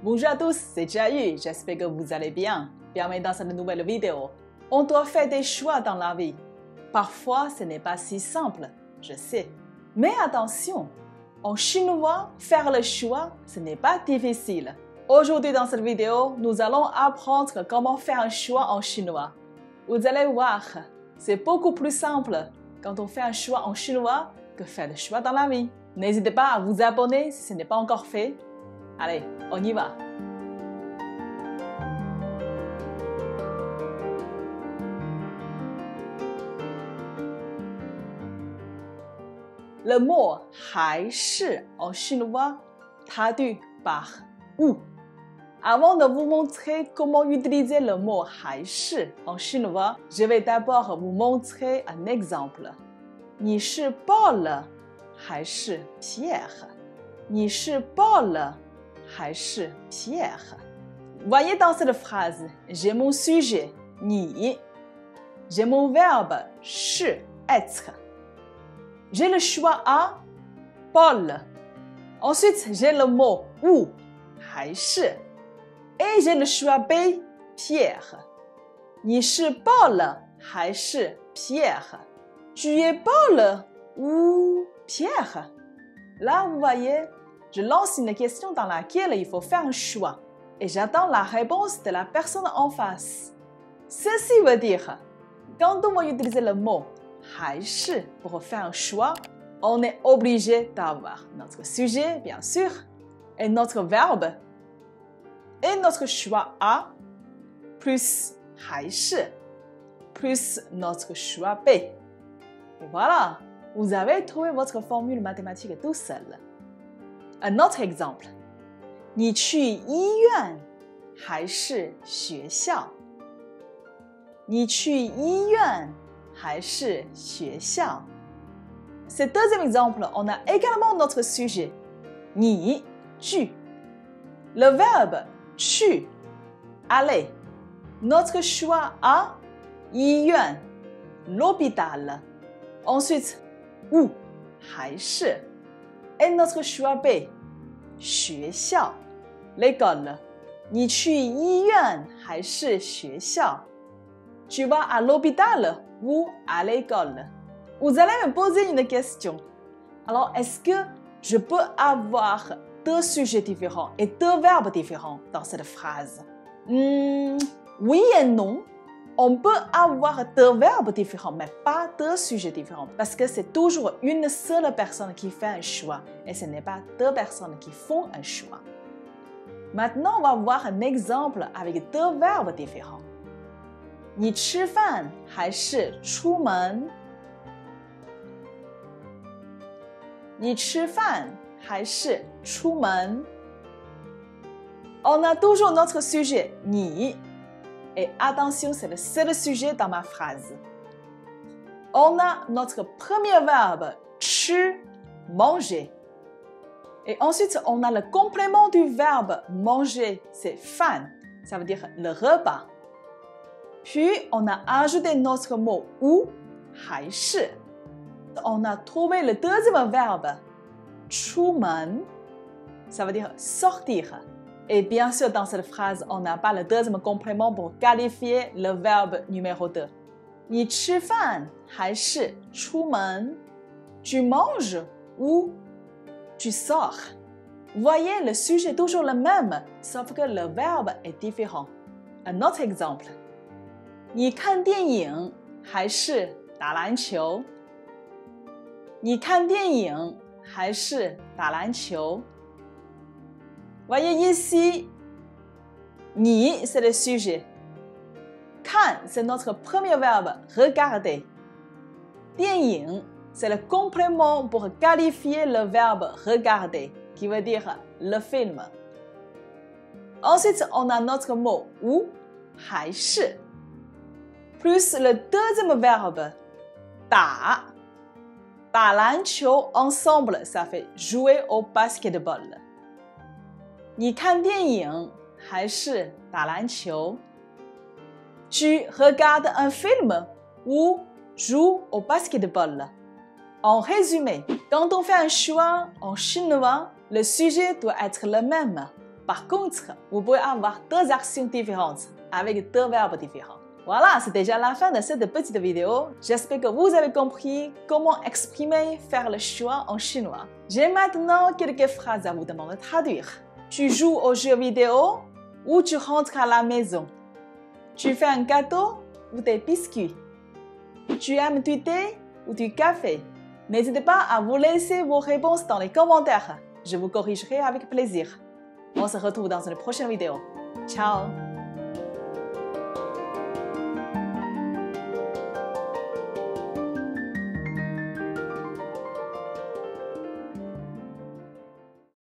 Bonjour à tous, c'est Jayu, j'espère que vous allez bien. Bienvenue dans cette nouvelle vidéo. On doit faire des choix dans la vie. Parfois, ce n'est pas si simple, je sais. Mais attention, en chinois, faire le choix, ce n'est pas difficile. Aujourd'hui, dans cette vidéo, nous allons apprendre comment faire un choix en chinois. Vous allez voir, c'est beaucoup plus simple quand on fait un choix en chinois que faire le choix dans la vie. N'hésitez pas à vous abonner si ce n'est pas encore fait. Allez, on y va. Le mot «还是» en chinois traduit par « ou ». Avant de vous montrer comment utiliser le mot «还是» en chinois, je vais d'abord vous montrer un exemple. 你是 Paul 还是 Pierre? 你是 Paul 还是 Pierre? Voyez dans cette phrase, j'ai mon sujet, 你, j'ai mon verbe, 是 être. J'ai le choix A, Paul. Ensuite, j'ai le mot ou, 还是. Et j'ai le choix B, Pierre. 你是 Paul 还是 Pierre? Tu es Paul ou Pierre? Là, vous voyez, je lance une question dans laquelle il faut faire un choix. Et j'attends la réponse de la personne en face. Ceci veut dire, quand on va utiliser le mot 还是 pour faire un choix, on est obligé d'avoir notre sujet, bien sûr, et notre verbe, et notre choix A, plus 还是, plus notre choix B. Et voilà, vous avez trouvé votre formule mathématique tout seul. Un autre exemple. 你去医院还是学校? 你去医院还是学校? Ce deuxième exemple, on a également notre sujet. 你, tu. Le verbe 去, aller. Notre choix A, 医院, l'hôpital. Ensuite, où, 还是. Et notre choix B, 学校, l'école. 你去医院还是学校? Tu vas à l'hôpital ou à l'école? Vous allez me poser une question. Alors, est-ce que je peux avoir deux sujets différents et deux verbes différents dans cette phrase? Oui et non. On peut avoir deux verbes différents, mais pas deux sujets différents, parce que c'est toujours une seule personne qui fait un choix, et ce n'est pas deux personnes qui font un choix. Maintenant, on va voir un exemple avec deux verbes différents. 你吃饭还是出门? 你吃饭还是出门? On a toujours notre sujet, 你. Et attention, c'est le seul sujet dans ma phrase. On a notre premier verbe, 吃, manger. Et ensuite, on a le complément du verbe manger, c'est 饭, ça veut dire le repas. Puis, on a ajouté notre mot ou, 还是. On a trouvé le deuxième verbe, 出门, ça veut dire sortir. Et bien sûr, dans cette phrase, on n'a pas le deuxième complément pour qualifier le verbe numéro 2. 你吃饭还是出门? Tu manges ou tu sors? Voyez, le sujet est toujours le même, sauf que le verbe est différent. Un autre exemple. 你看电影还是打篮球? 你看电影还是打篮球? Voyez ici, 你 c'est le sujet. 看 c'est notre premier verbe, regarder. 电影 c'est le complément pour qualifier le verbe regarder, qui veut dire le film. Ensuite, on a notre mot ou, 还是. Plus le deuxième verbe, 打. 打篮球 ensemble, ça fait jouer au basketball. 你看电影还是打篮球? Tu regardes un film ou joues au basketball? En résumé, quand on fait un choix en chinois, le sujet doit être le même. Par contre, vous pouvez avoir deux actions différentes avec deux verbes différents. Voilà, c'est déjà la fin de cette petite vidéo. J'espère que vous avez compris comment exprimer, faire le choix en chinois. J'ai maintenant quelques phrases à vous demander de traduire. Tu joues aux jeux vidéo ou tu rentres à la maison? Tu fais un gâteau ou des biscuits? Tu aimes du thé ou du café? N'hésitez pas à vous laisser vos réponses dans les commentaires. Je vous corrigerai avec plaisir. On se retrouve dans une prochaine vidéo. Ciao!